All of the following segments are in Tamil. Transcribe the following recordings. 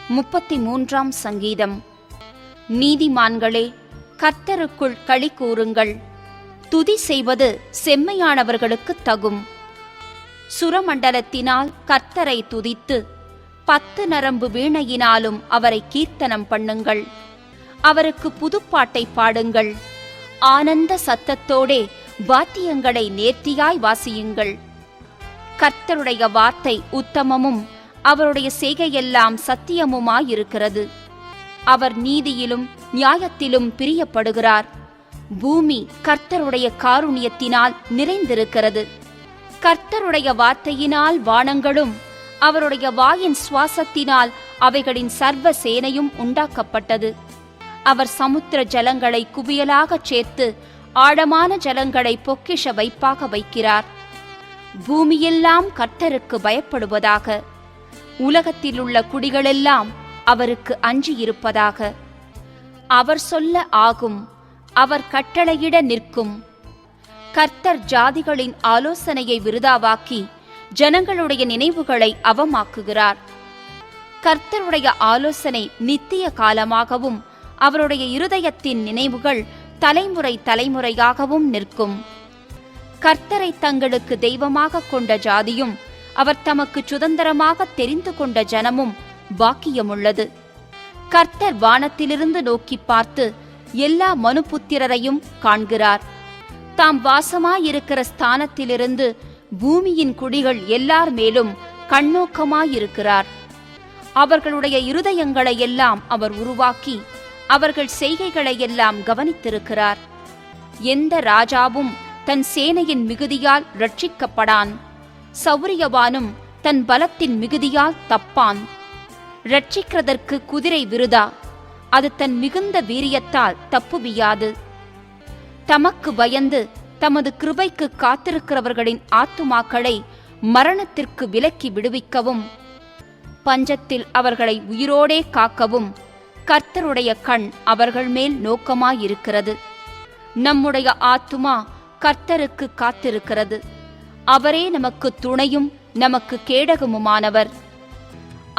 33 சங்கீதம். நீதிமான்களே, கர்த்தருக்குள் களி கூறுங்கள். துதி செய்வது செம்மையானவர்களுக்கு தகும். சுரமண்டலத்தினால் கர்த்தரை துதித்து 10 நரம்பு வீணையினாலும் அவரை கீர்த்தனம் பண்ணுங்கள். அவருக்கு புதுப்பாட்டை பாடுங்கள். ஆனந்த சத்தத்தோடே வாத்தியங்களை நேர்த்தியாய் வாசியுங்கள். கர்த்தருடைய வார்த்தை உத்தமமும் அவருடைய செய்கையெல்லாம் சத்தியமுமாயிருக்கிறது. அவர் நீதியிலும் நியாயத்திலும் பிரியப்படுகிறார். பூமி கர்த்தருடைய காருண்யத்தினால் நிறைந்திருக்கிறது. கர்த்தருடைய வார்த்தையினால் வானங்களும் அவருடைய வாயின் சுவாசத்தினால் அவைகளின் சர்வ சேனையும் உண்டாக்கப்பட்டது. அவர் சமுத்திர ஜலங்களை குவியலாகச் சேர்த்து ஆழமான ஜலங்களை பொக்கிஷ வைப்பாக வைக்கிறார். பூமியெல்லாம் கர்த்தருக்கு பயப்படுவதாக. உலகத்திலுள்ள குடிகளெல்லாம் அவருக்கு அஞ்சியிருப்பதாக. அவர் சொல்ல ஆகும், அவர் கட்டளையிட நிற்கும். கர்த்தர் ஜாதிகளின் ஆலோசனையை விருதாவாக்கி ஜனங்களுடைய நினைவுகளை அவமாக்குகிறார். கர்த்தருடைய ஆலோசனை நித்திய காலமாகவும் அவருடைய இருதயத்தின் நினைவுகள் தலைமுறை தலைமுறையாகவும் நிற்கும். கர்த்தரை தங்களுக்கு தெய்வமாக கொண்ட ஜாதியும் அவர் தமக்கு சுதந்திரமாக தெரிந்து கொண்ட ஜனமும் பாக்கியமுள்ளது. கர்த்தர் வானத்திலிருந்து நோக்கி பார்த்து எல்லா மனுபுத்திரரையும் காண்கிறார். தாம் வாசமாயிருக்கிற ஸ்தானத்திலிருந்து பூமியின் குடிகள் எல்லார் மேலும் கண்ணோக்கமாயிருக்கிறார். அவர்களுடைய இருதயங்களை எல்லாம் அவர் உருவாக்கி அவர்கள் செய்கைகளை எல்லாம் கவனித்திருக்கிறார். எந்த ராஜாவும் தன் சேனையின் மிகுதியால் ரட்சிக்கப்படான். சௌரியவானும் தன் பலத்தின் மிகுதியால் தப்பான். ரட்சிக்கிறதற்கு குதிரை விருதா, அது தன் மிகுந்த வீரியத்தால் தப்புவியாது. தமக்கு பயந்து தமது கிருபைக்கு காத்திருக்கிறவர்களின் ஆத்துமாக்களை மரணத்திற்கு விலக்கி விடுவிக்கவும் பஞ்சத்தில் அவர்களை உயிரோடே காக்கவும் கர்த்தருடைய கண் அவர்கள் மேல் நோக்கமாயிருக்கிறது. நம்முடைய ஆத்துமா கர்த்தருக்கு காத்திருக்கிறது. அவரே நமக்கு துணையும் நமக்கு கேடகமுமானவர்.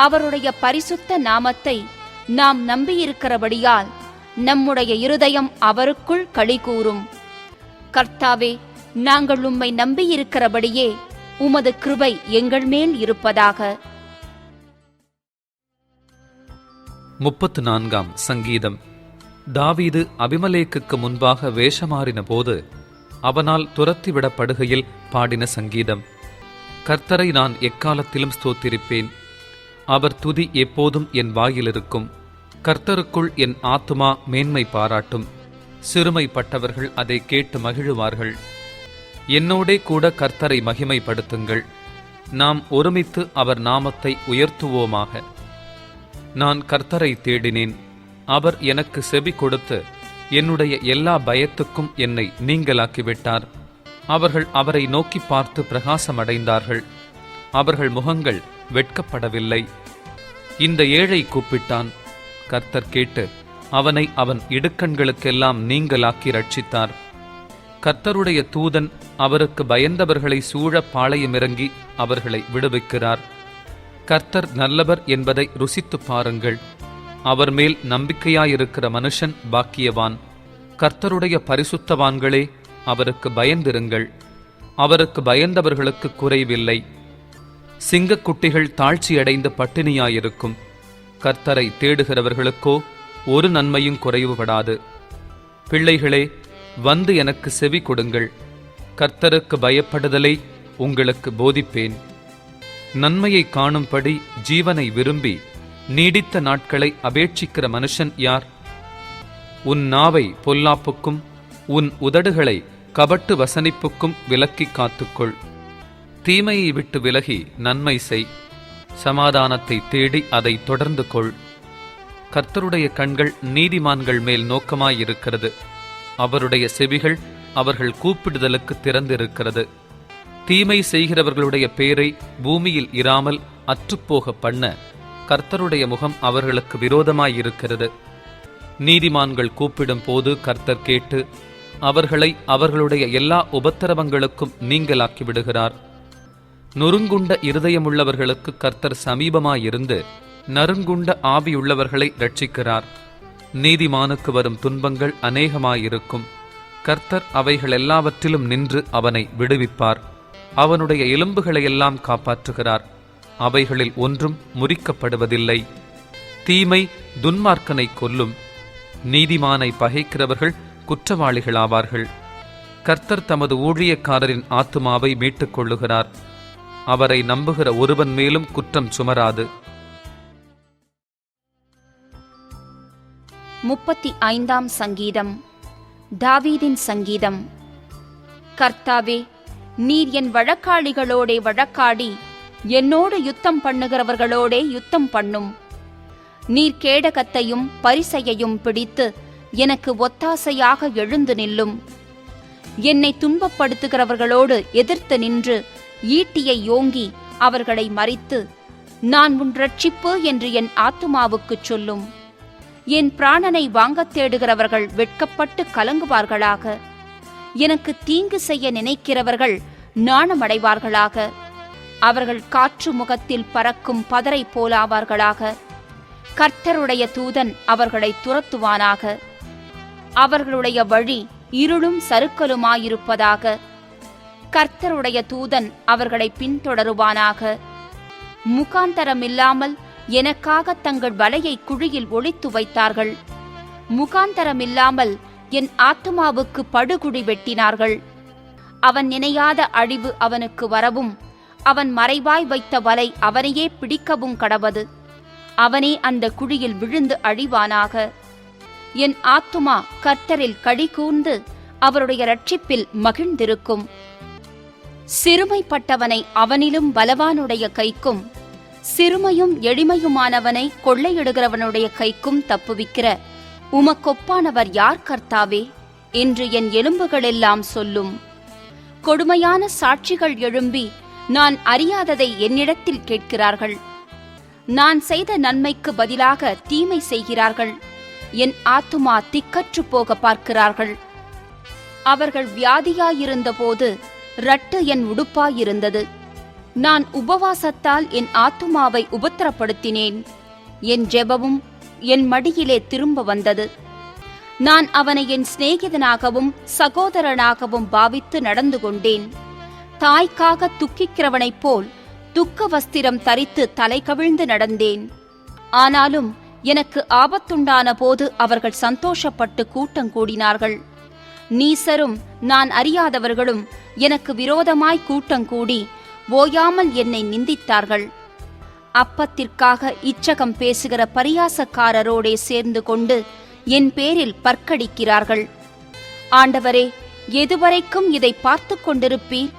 அவருடைய பரிசுத்த நாமத்தை நாம் நம்பியிருக்கிறபடியால் நம்முடைய இருதயம் அவருக்குள் களிகூரும். கர்த்தாவே, நாங்கள் உம்மை நம்பியிருக்கிறபடியே உமது கிருபை எங்கள் மேல் இருப்பதாக. 34 சங்கீதம். தாவீது அபிமெலேக்குக்கு முன்பாக வேஷமாறின போது அவனால் துரத்திவிடப்படுகையில் பாடின சங்கீதம். கர்த்தரை நான் எக்காலத்திலும் ஸ்தோத்திரிப்பேன். அவர் துதி எப்போதும் என் வாயிலிருக்கும். கர்த்தருக்குள் என் ஆத்துமா மேன்மை பாராட்டும். சிறுமைப்பட்டவர்கள் அதை கேட்டு மகிழுவார்கள். என்னோடே கூட கர்த்தரை மகிமைப்படுத்துங்கள். நாம் ஒருமித்து அவர் நாமத்தை உயர்த்துவோமாக. நான் கர்த்தரை தேடினேன். அவர் எனக்கு செவி கொடுத்து என்னுடைய எல்லா பயத்துக்கும் என்னை நீங்களாக்கிவிட்டார். அவர்கள் அவரை நோக்கி பார்த்து பிரகாசமடைந்தார்கள். அவர்கள் முகங்கள் வெட்கப்படவில்லை. இந்த ஏழை கூப்பிட்டான். கர்த்தர் கேட்டு அவனை அவன் இடுக்கண்களுக்கெல்லாம் நீங்களாக்கி ரட்சித்தார். கர்த்தருடைய தூதன் அவருக்கு பயந்தவர்களை சூழ பாளையமிறங்கி அவர்களை விடுவிக்கிறார். கர்த்தர் நல்லவர் என்பதை ருசித்து பாருங்கள். அவர் மேல் நம்பிக்கையாயிருக்கிற மனுஷன் பாக்கியவான். கர்த்தருடைய பரிசுத்தவான்களே, அவருக்கு பயந்திருங்கள். அவருக்கு பயந்தவர்களுக்கு குறைவில்லை. சிங்கக்குட்டிகள் தாழ்ச்சியடைந்து பட்டினியாயிருக்கும். கர்த்தரை தேடுகிறவர்களுக்கோ ஒரு நன்மையும் குறைவுபடாது. பிள்ளைகளே, வந்து எனக்கு செவி கொடுங்கள். கர்த்தருக்கு பயப்படுதலை உங்களுக்கு போதிப்பேன். நன்மையை காணும்படி ஜீவனை விரும்பி நீடித்த நாட்களை அபேட்சிக்கிற மனுஷன் யார்? உன் நாவை பொல்லாப்புக்கும் உன் உதடுகளை கபட்டு வசனிப்புக்கும் விலக்கி காத்துக்கொள். தீமையை விட்டு விலகி நன்மை செய். சமாதானத்தை தேடி அதை தொடர்ந்து கொள். கர்த்தருடைய கண்கள் நீதிமான்கள் மேல் நோக்கமாயிருக்கிறது. அவருடைய செவிகள் அவர்கள் கூப்பிடுதலுக்கு திறந்திருக்கிறது. தீமை செய்கிறவர்களுடைய பேரை பூமியில் இராமல் அற்றுப்போக பண்ண கர்த்தருடைய முகம் அவர்களுக்கு விரோதமாயிருக்கிறது. நீதிமான்கள் கூப்பிடும் போது கர்த்தர் கேட்டு அவர்களை அவர்களுடைய எல்லா உபத்திரவங்களுக்கும் நீங்களாக்கி விடுகிறார். நொறுங்குண்ட இருதயமுள்ளவர்களுக்கு கர்த்தர் சமீபமாயிருந்து நறுங்குண்ட ஆவியுள்ளவர்களை இரட்சிக்கிறார். நீதிமானுக்கு வரும் துன்பங்கள் அநேகமாயிருக்கும். கர்த்தர் அவைகள் எல்லாவற்றிலும் நின்று அவனை விடுவிப்பார். அவனுடைய எலும்புகளையெல்லாம் காப்பாற்றுகிறார். அவைகளில் ஒன்றும் முறிக்கப்படுவதில்லை. தீமை துன்மார்க்கனை கொல்லும். நீதிமானை பகைக்கிறவர்கள் குற்றவாளிகளாவார்கள். கர்த்தர் தமது ஊழியக்காரரின் ஆத்துமாவை மீட்டுக் கொள்ளுகிறார். அவரை நம்புகிற ஒருவன் மேலும் குற்றம் சுமராது. 35ஆம் சங்கீதம். தாவீதின் சங்கீதம். கர்த்தாவே, நீர் என் வழக்காளிகளோடே வழக்காடி என்னோடு யுத்தம் பண்ணுகிறவர்களோடே யுத்தம் பண்ணும். நீர் கேடகத்தையும் பரிசையையும் பிடித்து எனக்கு ஒத்தாசையாக எழுந்து நில்லும். என்னை துன்பப்படுத்துகிறவர்களோடு எதிர்த்து நின்று ஈட்டியை ஓங்கி அவர்களை மறித்து, நான் உன் இரட்சிப்பு என்று என் ஆத்துமாவுக்குச் சொல்லும். என் பிராணனை வாங்கத் தேடுகிறவர்கள் வெட்கப்பட்டு கலங்குவார்களாக. எனக்கு தீங்கு செய்ய நினைக்கிறவர்கள் நாணமடைவார்களாக. அவர்கள் காற்று முகத்தில் பறக்கும் பதரை போலாவார்களாக. கர்த்தருடைய தூதன் அவர்களை துரத்துவானாக. அவர்களுடைய வழி இருளும் சறுக்கலுமாயிருப்பதாக. கர்த்தருடைய தூதன் அவர்களை பின்தொடருவானாக. முகாந்தரமில்லாமல் எனக்காக தங்கள் வலையை குழியில் ஒளித்து வைத்தார்கள். முகாந்தரமில்லாமல் என் ஆத்துமாவுக்கு படுகுழி வெட்டினார்கள். அவன் நினையாத அழிவு அவனுக்கு வரவும், அவன் மறைவாய் வைத்த வலை அவனையே பிடிக்கவும் கடவது. அவனே அந்த குழியில் விழுந்து அழிவானாக. என் ஆத்துமா கர்த்தரில் களிகூர்ந்து அவருடைய இரட்சிப்பில் மகிழ்ந்திருக்கும். சிறுமைப்பட்டவனை அவனிலும் பலவானுடைய கைக்கும், சிறுமையும் எளிமையுமானவனை கொள்ளையிடுகிறவனுடைய கைக்கும் தப்புவிக்கிற உமக்கொப்பானவர் யார் கர்த்தாவே என்று என் எலும்புகளெல்லாம் சொல்லும். கொடுமையான சாட்சிகள் எழும்பி நான் அறியாததை என்னிடத்தில் கேட்கிறார்கள். நான் செய்த நன்மைக்கு பதிலாக தீமை செய்கிறார்கள். என் ஆத்துமா திக்கற்று போக பார்க்கிறார்கள். அவர்கள் வியாதியாயிருந்தபோது ரட்டு என் உடுப்பாயிருந்தது. நான் உபவாசத்தால் என் ஆத்துமாவை உபத்திரப்படுத்தினேன். என் ஜெபமும் என் மடியிலே திரும்ப வந்தது. நான் அவனை என் சிநேகிதனாகவும் சகோதரனாகவும் பாவித்து நடந்து கொண்டேன். தாய்க்காக துக்கிக்கிறவனைப் போல் துக்க வஸ்திரம் தரித்து தலை கவிழ்ந்து நடந்தேன். ஆனாலும் எனக்கு ஆபத்துண்டான போது அவர்கள் சந்தோஷப்பட்டு கூட்டங்கூடினார்கள். நீசரும் நான் அறியாதவர்களும் எனக்கு விரோதமாய் கூட்டங்கூடி ஓயாமல் என்னை நிந்தித்தார்கள். அப்பத்திற்காக இச்சகம் பேசுகிற பரியாசக்காரரோடே சேர்ந்து கொண்டு என் பேரில் பற்கடிக்கிறார்கள். ஆண்டவரே, எதுவரைக்கும் இதை பார்த்து கொண்டிருப்பீர்?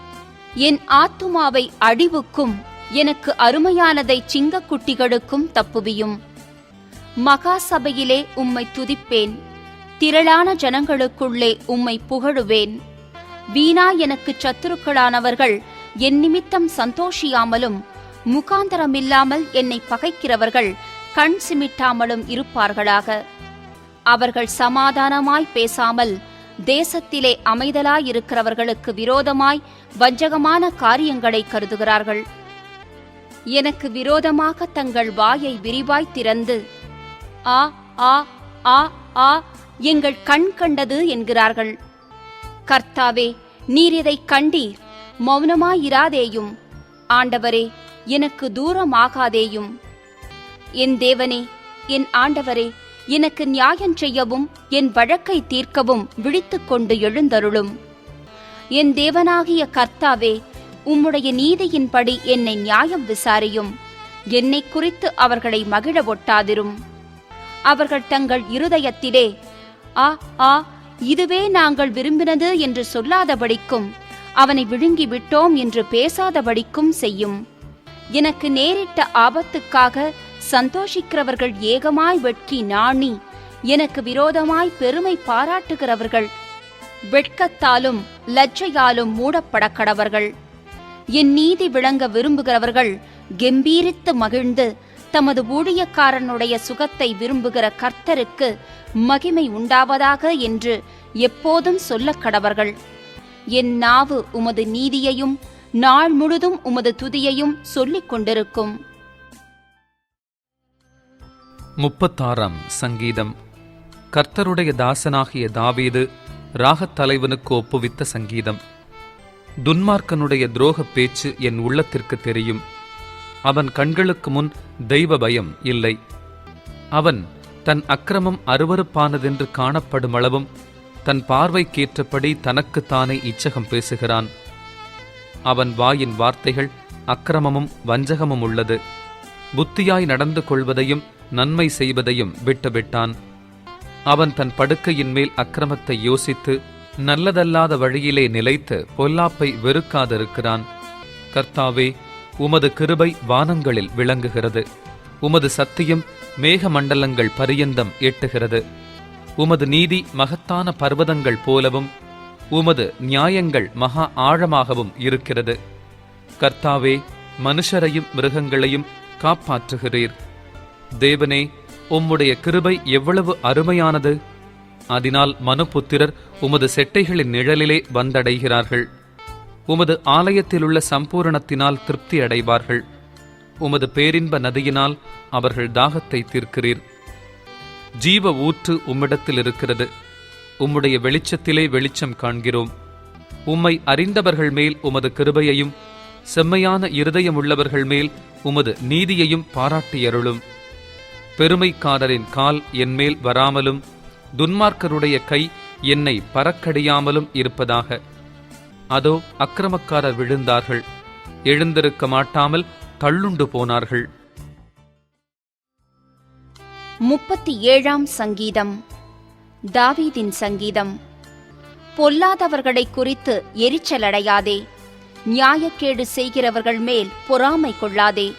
என் ஆத்துமாவை அழிவுக்கும் எனக்கு அருமையானதை சிங்கக்குட்டிகளுக்கும் தப்புவியும். மகா சபையிலே உம்மை துதிப்பேன். திரளான ஜனங்களுக்குள்ளே உம்மை புகழுவேன். வீணா எனக்கு சத்துருக்களானவர்கள் என் நிமித்தம் சந்தோஷியாமலும், முகாந்தரமில்லாமல் என்னை பகைக்கிறவர்கள் கண் சிமிட்டாமலும் இருப்பார்களாக. அவர்கள் சமாதானமாய் பேசாமல் தேசத்திலே அமைதலாயிருக்கிறவர்களுக்கு விரோதமாய் வஞ்சகமான காரியங்களை கருதுகிறார்கள். எனக்கு விரோதமாக தங்கள் வாயை விரிவாய் திறந்து, ஆ ஆ ஆ ஆ, எங்கள் கண் கண்டது என்கிறார்கள். கர்த்தாவே, நீர் இதைக் கண்டீர், மௌனமாயிராதேயும். ஆண்டவரே, எனக்கு தூரமாகாதேயும். என் தேவனே, என் ஆண்டவரே, எனக்கு நியாயம் செய்யவும் என் வழக்கை தீர்க்கவும் விழித்துக்கொண்டு எழுந்தருளும். என் தேவனாகிய கர்த்தாவே, உம்முடைய நீதியின்படி என்னை நியாயம் விசாரியும். என்னை குறித்து அவர்களை மகிழ ஒட்டாதிரும். அவர்கள் தங்கள் இருதயத்திலே, ஆ ஆ, இதுவே நாங்கள் விரும்பினது என்று சொல்லாதபடிக்கும், அவனை விழுங்கி விட்டோம் என்று பேசாதபடிக்கும் செய்யும். எனக்கு நேரிட்ட ஆபத்துக்காக சந்தோஷிக்கிறவர்கள் ஏகமாய் வெட்கி நாணி, எனக்கு விரோதமாய் பெருமை பாராட்டுகிறவர்கள் வெட்கத்தாலும் லஜ்ஜையாலும் மூடப்பட கடவர்கள். என் நீதி விளங்க விரும்புகிறவர்கள் கெம்பீரித்து மகிழ்ந்து, தமது ஊழியக்காரனுடைய சுகத்தை விரும்புகிற கர்த்தருக்கு மகிமை உண்டாவதாக என்று எப்போதும் சொல்லக் கடவர்கள். என் நாவு உமது நீதியையும் நாள் முழுதும் உமது துதியையும் சொல்லிக் கொண்டிருக்கும். 36ஆம் சங்கீதம். கர்த்தருடைய தாசனாகிய தாவீது ராகத் தலைவனுக்கு ஒப்புவித்த சங்கீதம். துன்மார்க்கனுடைய துரோகப் பேச்சு என் உள்ளத்திற்கு தெரியும். அவன் கண்களுக்கு முன் தெய்வ பயம் இல்லை. அவன் தன் அக்கிரமம் அருவருப்பானதென்று காணப்படும் அளவும் தன் பார்வைக்கேற்றபடி தனக்குத்தானே இச்சகம் பேசுகிறான். அவன் வாயின் வார்த்தைகள் அக்கிரமமும் வஞ்சகமும் உள்ளது. புத்தியாய் நடந்து கொள்வதையும் நன்மை செய்வதையும் விட்டுவிட்டான். அவன் தன் படுக்கையின் மேல் அக்கிரமத்தை யோசித்து நல்லதல்லாத வழியிலே நிலைத்து பொல்லாப்பை வெறுக்காதிருக்கிறான். கர்த்தாவே, உமது கிருபை வானங்களில் விளங்குகிறது. உமது சத்தியம் மேகமண்டலங்கள் பரியந்தம் எட்டுகிறது. உமது நீதி மகத்தான பர்வதங்கள் போலவும் உமது நியாயங்கள் மகா ஆழமாகவும் இருக்கிறது. கர்த்தாவே, மனுஷரையும் மிருகங்களையும் காப்பாற்றுகிறீர். தேவனே, உம்முடைய கிருபை எவ்வளவு அருமையானது! அதனால் மனுபுத்திரர் உமது செட்டைகளின் நிழலிலே வந்தடைகிறார்கள். உமது ஆலயத்திலுள்ள சம்பூரணத்தினால் திருப்தி அடைவார்கள். உமது பேரின்ப நதியினால் அவர்கள் தாகத்தை தீர்க்கிறீர். ஜீவ ஊற்று உம்மிடத்தில் இருக்கிறது. உம்முடைய வெளிச்சத்திலே வெளிச்சம் காண்கிறோம். உம்மை அறிந்தவர்கள் மேல் உமது கிருபையையும் செம்மையான இருதயமுள்ளவர்கள் மேல் உமது நீதியையும் பாராட்டியருளும். பெருமைக்காரரின் கால் என்மேல் வராமலும் துன்மார்க்கருடைய கை என்னை பறக்கடியாமலும் இருப்பதாக. அதோ, அக்கிரமக்காரர் விழுந்தார்கள், எழுந்திருக்க மாட்டாமல் தள்ளுண்டு போனார்கள். 37ஆம் சங்கீதம். தாவீதின் சங்கீதம். பொல்லாதவர்களை குறித்து எரிச்சலடையாதே. நியாயக்கேடு செய்கிறவர்கள் மேல் பொறாமை கொள்ளாதே.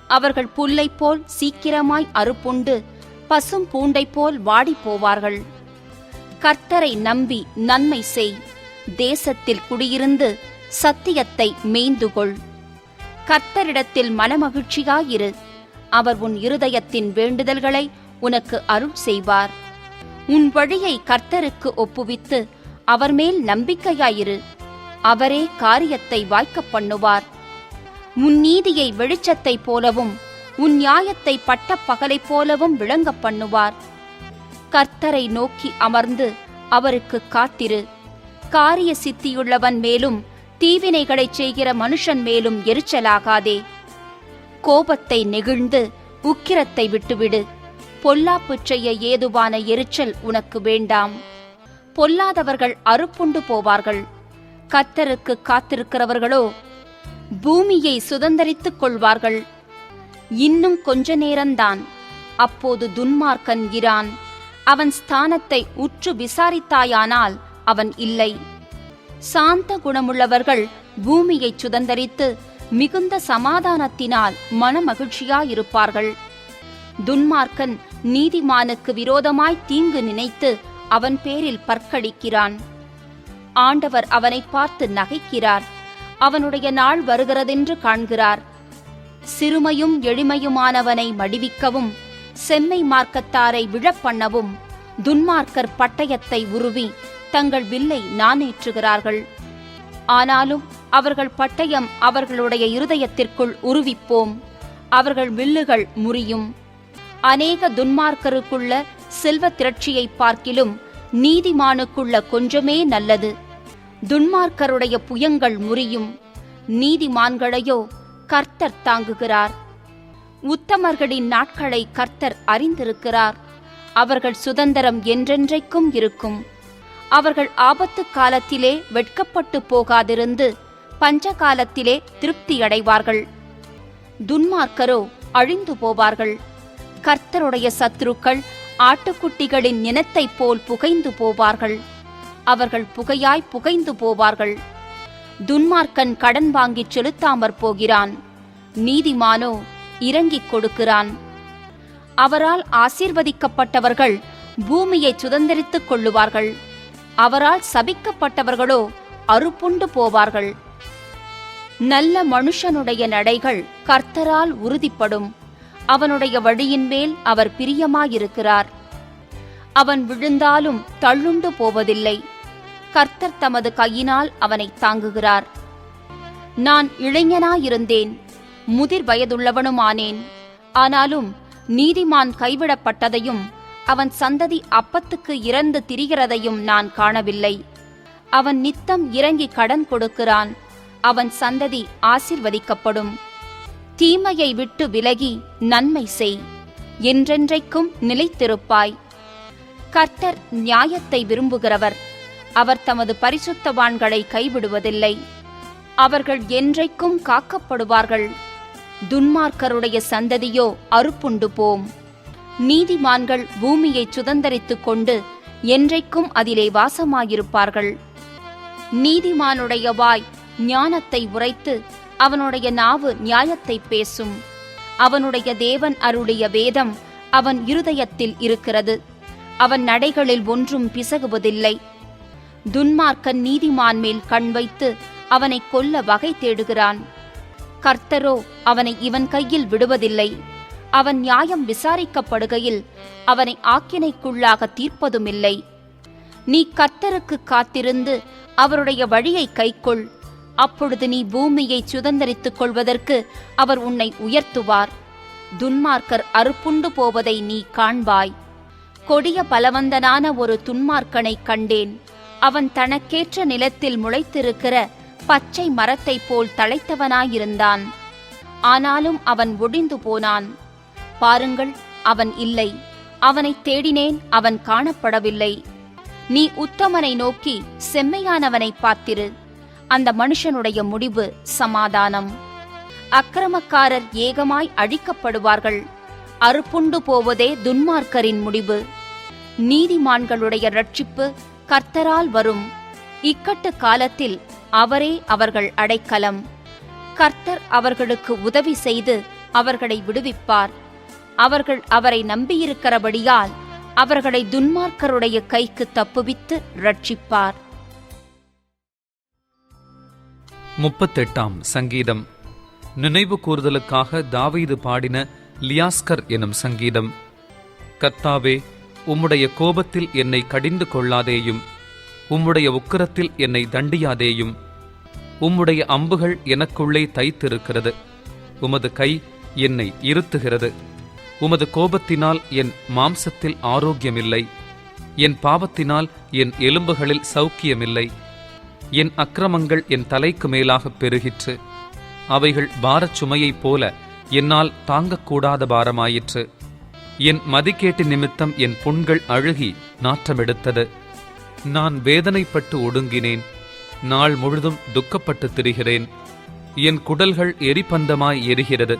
அவர்கள் புல்லைப் போல் சீக்கிரமாய் அறுப்புண்டு பசும் பூண்டைப் போல் வாடிப் போவார்கள். கர்த்தரை நம்பி நன்மை செய். தேசத்தில் குடியிருந்து சத்தியத்தை மேய்ந்துகொள். கர்த்தரிடத்தில் மனமகிழ்ச்சியாயிரு. அவர் உன் இருதயத்தின் வேண்டுதல்களை உனக்கு அருள் செய்வார். உன் வழியை கர்த்தருக்கு ஒப்புவித்து அவர் மேல் நம்பிக்கையாயிரு. அவரே காரியத்தை வாய்க்கப் பண்ணுவார். உன் நீதியை வெளிச்சத்தைப் போலவும் உன் நியாயத்தை பட்ட பகலைப் போலவும் விளங்கப் பண்ணுவார். கர்த்தரை நோக்கி அமர்ந்து அவருக்கு காத்திரு. காரிய சித்தியுள்ளவன் மேலும் தீவினைகளைச் செய்கிற மனுஷன் மேலும் எரிச்சலாகாதே. கோபத்தை நெகிழ்ந்து உக்கிரத்தை விட்டுவிடு. பொல்லாப்பு செய்ய ஏதுவான எரிச்சல் உனக்கு வேண்டாம். பொல்லாதவர்கள் அறுப்புண்டு போவார்கள். கர்த்தருக்கு காத்திருக்கிறவர்களோ பூமியை சுதந்தரித்துக் கொள்வார்கள். இன்னும் கொஞ்ச நேரம்தான், அப்போது துன்மார்க்கன் இரான். அவன் ஸ்தானத்தை உற்று விசாரித்தாயானால் அவன் இல்லை. சாந்த குணமுள்ளவர்கள் பூமியை சுதந்தரித்து மிகுந்த சமாதானத்தினால் மனமகிழ்ச்சியாயிருப்பார்கள். துன்மார்க்கன் நீதிமானுக்கு விரோதமாய் தீங்கு நினைத்து அவன் பேரில் பற்கடிக்கிறான். ஆண்டவர் அவனை பார்த்து நகைக்கிறார். அவனுடைய நாள் வருகிறதென்று காண்கிறார். சிறுமையும் எளிமையுமானவனை மடிவிக்கவும் செம்மை மார்க்கத்தாரை விழப்பண்ணவும் துன்மார்க்கர் பட்டயத்தை உருவி தங்கள் வில்லை நாணேற்றுகிறார்கள். ஆனாலும் அவர்கள் பட்டயம் அவர்களுடைய இருதயத்திற்குள் உருவிப்போம். அவர்கள் வில்லுகள் முறியும். அநேக துன்மார்க்கருக்குள்ள செல்வ திரட்சியை பார்க்கிலும் நீதிமானுக்குள்ள கொஞ்சமே நல்லது. துன்மார்க்கருடைய புயங்கள் முறியும். நீதிமான்களையோ கர்த்தர் தாங்குகிறார். உத்தமர்களின் நாட்களை கர்த்தர் அறிந்திருக்கிறார். அவர்கள் சுதந்திரம் என்றென்றைக்கும் இருக்கும். அவர்கள் ஆபத்து காலத்திலே வெட்கப்பட்டு போகாதிருந்து பஞ்ச காலத்திலே திருப்தியடைவார்கள். துன்மார்க்கரோ அழிந்து போவார்கள். கர்த்தருடைய சத்துருக்கள் ஆட்டுக்குட்டிகளின் நினத்தைப் போல் புகைந்து போவார்கள். அவர்கள் புகையாய் புகைந்து போவார்கள். துன்மார்க்கன் கடன் வாங்கிச் செலுத்தாமற் போகிறான். நீதிமானோ இரங்கிக் கொடுக்கிறான். அவரால் ஆசீர்வதிக்கப்பட்டவர்கள் பூமியை சுதந்தரித்துக் கொள்ளுவார்கள். அவரால் சபிக்கப்பட்டவர்களோ அறுப்புண்டு போவார்கள். நல்ல மனுஷனுடைய நடைகள் கர்த்தரால் உறுதிப்படும். அவனுடைய வழியின் மேல் அவர் பிரியமாயிருக்கிறார். அவன் விழுந்தாலும் தள்ளுண்டு போவதில்லை. கர்த்தர் தமது கையினால் அவனை தாங்குகிறார். நான் இளைஞனாயிருந்தேன், முதிர் வயதுள்ளவனுமானேன். ஆனாலும் நீதிமான் கைவிடப்பட்டதையும் அவன் சந்ததி அப்பத்துக்கு இறந்து திரிகிறதையும் நான் காணவில்லை. அவன் நித்தம் இறங்கி கடன் கொடுக்கிறான். அவன் சந்ததி ஆசீர்வதிக்கப்படும். தீமையை விட்டு விலகி நன்மை செய், என்றென்றைக்கும் நிலைத்திருப்பாய். கர்த்தர் நியாயத்தை விரும்புகிறவர். அவர் தமது பரிசுத்தவான்களை கைவிடுவதில்லை. அவர்கள் என்றைக்கும் காக்கப்படுவார்கள். துன்மார்க்கருடைய சந்ததியோ அறுப்புண்டு போம். நீதிமான்கள் பூமியை சுதந்தரித்துக் கொண்டு என்றைக்கும் அதிலே வாசமாயிருப்பார்கள். நீதிமானுடைய வாய் ஞானத்தை உரைத்து அவனுடைய நாவு நியாயத்தை பேசும். அவனுடைய தேவன் அருளிய வேதம் அவன் இருதயத்தில் இருக்கிறது. அவன் நடைகளில் ஒன்றும் பிசகுவதில்லை. துன்மார்க்கன் நீதிமான் மேல் கண் வைத்து அவனை கொல்ல வகை தேடுகிறான். கர்த்தரோ அவனை இவன் கையில் விடுவதில்லை. அவன் நியாயம் விசாரிக்கப்படுகையில் அவனை ஆக்கினைக்குள்ளாக தீர்ப்பதுமில்லை. நீ கர்த்தருக்கு காத்திருந்து அவருடைய வழியை கைக்கொள். அப்பொழுது நீ பூமியை சுதந்தரித்துக் கொள்வதற்கு அவர் உன்னை உயர்த்துவார். துன்மார்க்கர் அறுப்புண்டு போவதை நீ காண்பாய். கொடிய பலவந்தனான ஒரு துன்மார்க்கனை கண்டேன். அவன் தனக்கேற்ற நிலத்தில் முளைத்திருக்கிற பச்சை மரத்தைப் போல் தழைத்தவனாயிருந்தான். ஆனாலும் அவன் ஒடிந்து போனான். பாருங்கள், அவன் இல்லை. அவனை தேடினேன், அவன் காணப்படவில்லை. நீ உத்தமனை நோக்கி செம்மையானவனை பார்த்திரு. அந்த மனுஷனுடைய முடிவு சமாதானம். அக்கிரமக்காரர் ஏகமாய் அழிக்கப்படுவார்கள். அறுப்புண்டு போவதே துன்மார்க்கரின் முடிவு. நீதிமான்களுடைய இரட்சிப்பு கர்த்தரால் வரும். இக்கட்டு காலத்தில் அவரே அவர்கள் அடைக்கலம். கர்த்தர் அவர்களுக்கு உதவி செய்து அவர்களை விடுவிப்பார். அவர்கள் அவரை நம்பியிருக்கிறபடியால் அவர்களை துன்மார்க்கருடைய கைக்கு தப்புவித்து இரட்சிப்பார். 38ஆம் சங்கீதம். நினைவு கூர்தலுக்காக தாவீது பாடின லியாஸ்கர் எனும் சங்கீதம். கர்த்தாவே, உம்முடைய கோபத்தில் என்னை கடிந்து கொள்ளாதேயும், உம்முடைய உக்கிரத்தில் என்னை தண்டியாதேயும். உம்முடைய அம்புகள் எனக்குள்ளே தைத்திருக்கிறது. உமது கை என்னை இருத்துகிறது. உமது கோபத்தினால் என் மாம்சத்தில் ஆரோக்கியமில்லை. என் பாவத்தினால் என் எலும்புகளில் சௌக்கியமில்லை. என் அக்கிரமங்கள் என் தலைக்கு மேலாக பெருகிற்று. அவைகள் பாரச் சுமையைப் போல என்னால் தாங்கக்கூடாத பாரமாயிற்று. என் மதிக்கேட்டு நிமித்தம் என் புண்கள் அழுகி நாற்றமெடுத்தது. நான் வேதனைப்பட்டு ஒடுங்கினேன். நாள் முழுதும் துக்கப்பட்டு திரிகிறேன். என் குடல்கள் எரிபந்தமாய் எரிகிறது.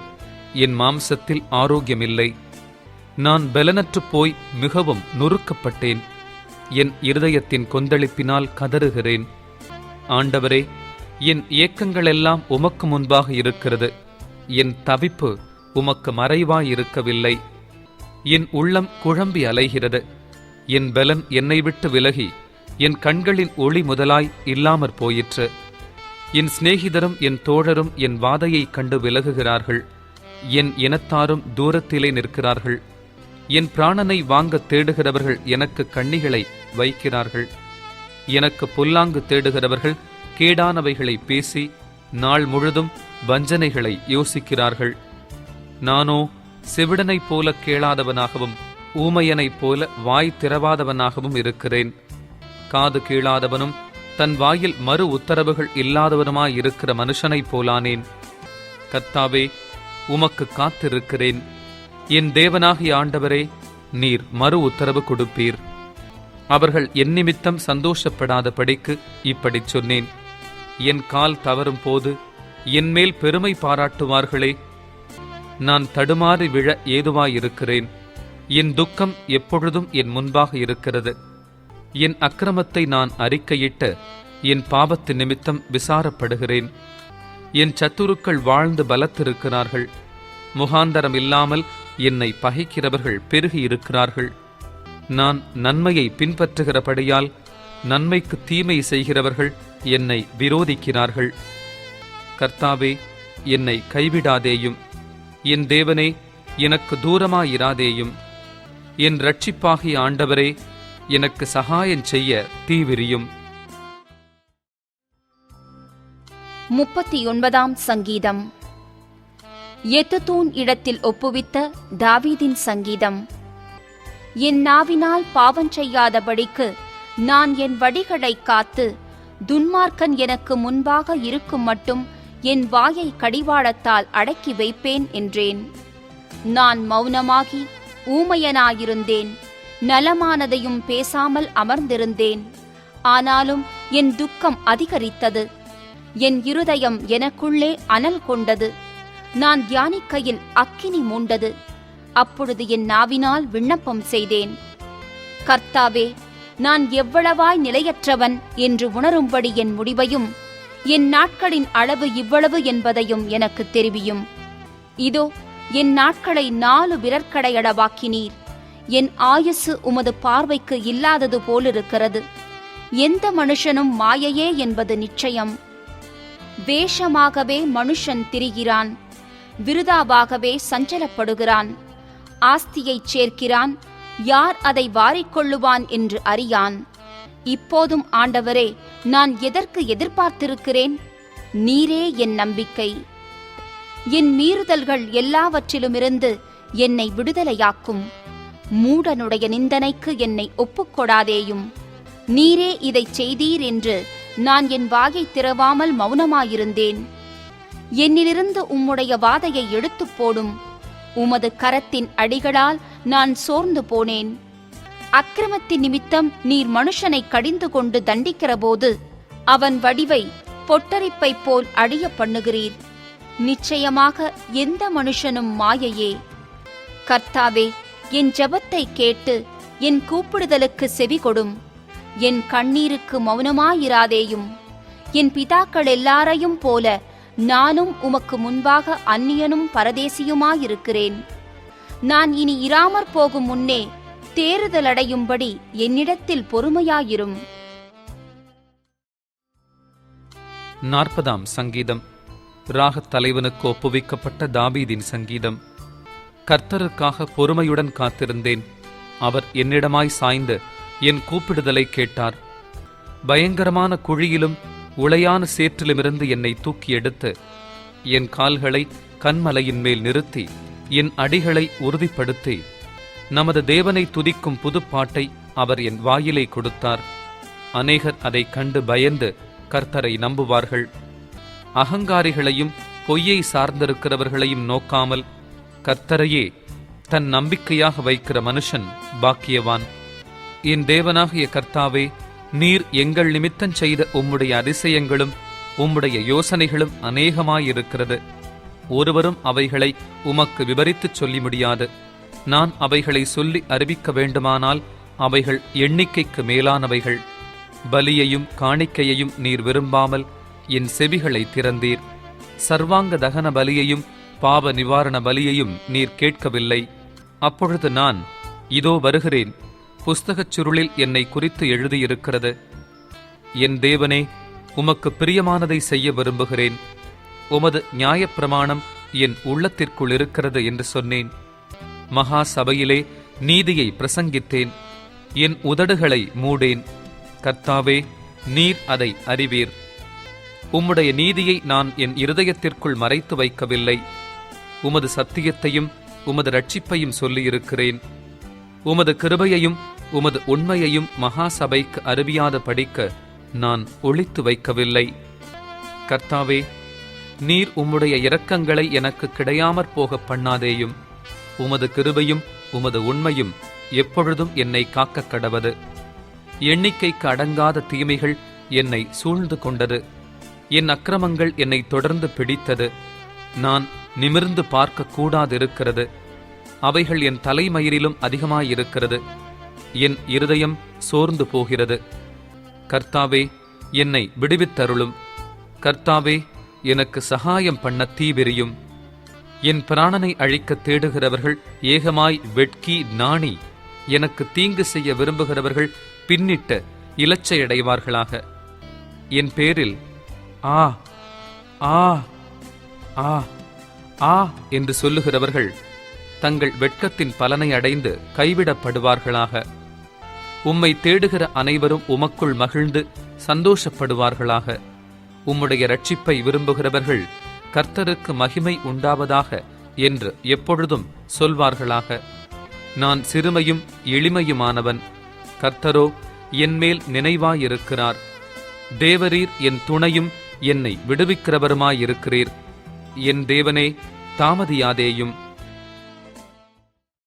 என் மாம்சத்தில் ஆரோக்கியமில்லை. நான் பலனற்றுப் போய் மிகவும் நொறுக்கப்பட்டேன். என் இருதயத்தின் கொந்தளிப்பினால் கதறுகிறேன். ஆண்டவரே, என் ஏக்கங்களெல்லாம் உமக்கு முன்பாக இருக்கிறது. என் தவிப்பு உமக்கு மறைவாயிருக்கவில்லை. என் உள்ளம் குழம்பி அலைகிறது. என் பலன் என்னை விட்டு விலகி என் கண்களின் ஒளி முதலாய் இல்லாமற் போயிற்று. என் சிநேகிதரும் என் தோழரும் என் வாதையைக் கண்டு விலகுகிறார்கள். என் இனத்தாரும் தூரத்திலே நிற்கிறார்கள். என் பிராணனை வாங்க தேடுகிறவர்கள் எனக்கு கண்ணிகளை வைக்கிறார்கள். எனக்கு பொல்லாங்கு தேடுகிறவர்கள் கேடானவைகளை பேசி நாள் முழுதும் வஞ்சனைகளை யோசிக்கிறார்கள். நானோ செவிடனைப் போல கேளாதவனாகவும் ஊமையனைப் போல வாய் திறவாதவனாகவும் இருக்கிறேன். காது கீழாதவனும் தன் வாயில் மறு உத்தரவுகள் இல்லாதவனுமாயிருக்கிற மனுஷனைப் போலானேன். கர்த்தாவே, உமக்கு காத்திருக்கிறேன். என் தேவனாகிய ஆண்டவரே, நீர் மறு உத்தரவு கொடுப்பீர். அவர்கள் என் நிமித்தம் சந்தோஷப்படாதபடிக்கு இப்படிச் சொன்னேன். என் கால் தவறும் போது என்மேல் பெருமை பாராட்டுவார்களே. நான் தடுமாறி விழ ஏதுவாயிருக்கிறேன். என் துக்கம் எப்பொழுதும் என் முன்பாக இருக்கிறது. என் அக்கிரமத்தை நான் அறிக்கையிட்டு என் பாவத்து நிமித்தம் விசாரப்படுகிறேன். என் சத்துருக்கள் வாழ்ந்து பலத்திருக்கிறார்கள். முகாந்தரம் இல்லாமல் என்னை பகைக்கிறவர்கள் பெருகியிருக்கிறார்கள். நான் நன்மையை பின்பற்றுகிறபடியால் நன்மைக்கு தீமை செய்கிறவர்கள் என்னை விரோதிக்கிறார்கள். கர்த்தாவே, என்னை கைவிடாதேயும். என் தேவனே, எனக்கு தூரமாயிராதேயும். என் இரட்சிப்பாகிய ஆண்டவரே, எனக்கு சகாயம் செய்ய தீவிரியும். 39ஆம் சங்கீதம். எதுதூன் இடத்தில் ஒப்புவித்த தாவீதின் சங்கீதம். என் நாவினால் பாவம் செய்யாதபடிக்கு நான் என் வடிகளை காத்து, துன்மார்க்கன் எனக்கு முன்பாக இருக்கும் மட்டும் என் வாயை கடிவாளத்தால் அடக்கி வைப்பேன் என்றேன். நான் மௌனமாகி ஊமையனாயிருந்தேன், நலமானதையும் பேசாமல் அமர்ந்திருந்தேன். ஆனாலும் என் துக்கம் அதிகரித்தது, என் இருதயம் எனக்குள்ளே அனல் கொண்டது. நான் தியானிக்கையில் அக்கினி மூண்டது. அப்பொழுது என் நாவினால் விண்ணப்பம் செய்தேன். கர்த்தாவே, நான் எவ்வளவாய் நிலையற்றவன் என்று உணரும்படி என் முடிவையும், என் நாட்களின் அளவு இவ்வளவு என்பதையும் எனக்கு தெரிவியும். இதோ என் நாட்களை 4 விரற்கடையளவாக்கினீர். என் ஆயுசு உமது பார்வைக்கு இல்லாதது போலிருக்கிறது. எந்த மனுஷனும் மாயையே என்பது நிச்சயம். வேஷமாகவே மனுஷன் திரிகிறான், விருதாவாகவே சஞ்சலப்படுகிறான். ஆஸ்தியைச் சேர்க்கிறான், யார் அதை வாரிக்கொள்ளுவான் என்று அறியான். இப்போதும் ஆண்டவரே, நான் எதற்கு எதிர்பார்த்திருக்கிறேன்? நீரே என் நம்பிக்கை. என் மீறுதல்கள் எல்லாவற்றிலுமிருந்து என்னை விடுதலையாக்கும். மூடனுடைய நிந்தனைக்கு என்னை ஒப்புக்கொடாதேயும். நீரே இதைச் செய்தீர் என்று நான் என் வாயை திறவாமல் மௌனமாயிருந்தேன். என்னிலிருந்து உம்முடைய வாதையை எடுத்துப் போடும். உமது கரத்தின் அடிகளால் நான் சோர்ந்து போனேன். அக்கிரமத்தின் நிமித்தம் நீர் மனுஷனை கடிந்து கொண்டு தண்டிக்கிறபோது அவன் வடிவை பொட்டரிப்பைப் போல் அழிய பண்ணுகிறீர். நிச்சயமாக எந்த மனுஷனும் மாயையே. கர்த்தாவே, என் ஜெபத்தை கேட்டு என் கூப்பிடுதலுக்கு செவி கொடும். என் கண்ணீருக்கு மௌனமாயிராதேயும். என் பிதாக்கள் எல்லாரையும் போல நானும் உமக்கு முன்பாக அந்நியனும் பரதேசியுமாயிருக்கிறேன். நான் இனி இராமற் போகும் முன்னே தேறுதலடையும்படி என்னிடத்தில் பொறுமையாயிரும். 40ஆம் சங்கீதம். ராகத் தலைவனுக்கு ஒப்புவிக்கப்பட்ட தாவீதின் சங்கீதம். கர்த்தருக்காக பொறுமையுடன் காத்திருந்தேன். அவர் என்னிடமாய் சாய்ந்து என் கூப்பிடுதலை கேட்டார். பயங்கரமான குழியிலும் உளையான சேற்றிலுமிருந்து என்னை தூக்கி எடுத்து, என் கால்களை கன்மலையின் மேல் நிறுத்தி, என் அடிகளை உறுதிப்படுத்தி, நமது தேவனை துதிக்கும் புதுப்பாட்டை அவர் என் வாயிலை கொடுத்தார். அநேகர் அதை கண்டு பயந்து கர்த்தரை நம்புவார்கள். அகங்காரிகளையும் பொய்யை சார்ந்திருக்கிறவர்களையும் நோக்காமல் கர்த்தரையே தன் நம்பிக்கையாக வைக்கிற மனுஷன் பாக்கியவான். என் தேவனாகிய கர்த்தாவே, நீர் எங்கள் நிமித்தம் செய்த உம்முடைய அதிசயங்களும் உம்முடைய யோசனைகளும் அநேகமாயிருக்கிறது. ஒருவரும் அவைகளை உமக்கு விவரித்துச் சொல்லி முடியாது. நான் அவைகளை சொல்லி அறிவிக்க வேண்டுமானால் அவைகள் எண்ணிக்கைக்கு மேலானவைகள். பலியையும் காணிக்கையையும் நீர் விரும்பாமல் என் செவிகளை திறந்தீர். சர்வாங்க தகன பலியையும் பாவ நிவாரண பலியையும் நீர் கேட்கவில்லை. அப்பொழுது நான், இதோ வருகிறேன், புஸ்தகச் சுருளில் என்னை குறித்து எழுதியிருக்கிறது. என் தேவனே, உமக்கு பிரியமானதை செய்ய விரும்புகிறேன். உமது நியாயப்பிரமாணம் என் உள்ளத்திற்குள் இருக்கிறது என்று சொன்னேன். மகா சபையிலே நீதியை பிரசங்கித்தேன். என் உதடுகளை மூடேன். கர்த்தாவே, நீர் அதை அறிவீர். உம்முடைய நீதியை நான் என் இருதயத்திற்குள் மறைத்து வைக்கவில்லை. உமது சத்தியத்தையும் உமது இரட்சிப்பையும் சொல்லியிருக்கிறேன். உமது கிருபையையும் உமது உண்மையையும் மகா சபைக்கு அறிவியாத படிக்க நான் ஒளித்து வைக்கவில்லை. கர்த்தாவே, நீர் உம்முடைய இரக்கங்களை எனக்கு கிடையாமற் போக பண்ணாதேயும். உமது கிருபையும் உமது உண்மையும் எப்பொழுதும் என்னை காக்க கடவது. எண்ணிக்கைக்கு அடங்காத தீமைகள் என்னை சூழ்ந்து கொண்டது. என் அக்கிரமங்கள் என்னை தொடர்ந்து பிடித்தது. நான் நிமிர்ந்து பார்க்க கூடாதிருக்கிறது. அவைகள் என் தலைமயிரிலும் அதிகமாயிருக்கிறது. என் இருதயம் சோர்ந்து போகிறது. கர்த்தாவே, என்னை விடுவித்தருளும். கர்த்தாவே, எனக்கு சகாயம் பண்ண தீவிரியும். என் பிராணனை அழிக்க தேடுகிறவர்கள் ஏகமாய் வெட்கி நாணி, எனக்கு தீங்கு செய்ய விரும்புகிறவர்கள் பின்னிட்ட இலச்சையடைவார்களாக. என் பேரில் ஆ ஆ ஆ ஆ என்று சொல்லுகிறவர்கள் தங்கள் வெட்கத்தின் பலனை அடைந்து கைவிடப்படுவார்களாக. உம்மை தேடுகிற அனைவரும் உமக்குள் மகிழ்ந்து சந்தோஷப்படுவார்களாக. உம்முடைய இரட்சிப்பை விரும்புகிறவர்கள் கர்த்தருக்கு மகிமை உண்டாவதாக என்று எப்பொழுதும் சொல்வார்களாக. நான் சிறுமையும் எளிமையுமானவன், கர்த்தரோ என்மேல் நினைவாயிருக்கிறார். தேவரீர் என் துணையும் என்னை விடுவிக்கிறவருமாயிருக்கிறீர். என் தேவனே, தாமதியாதேயும்.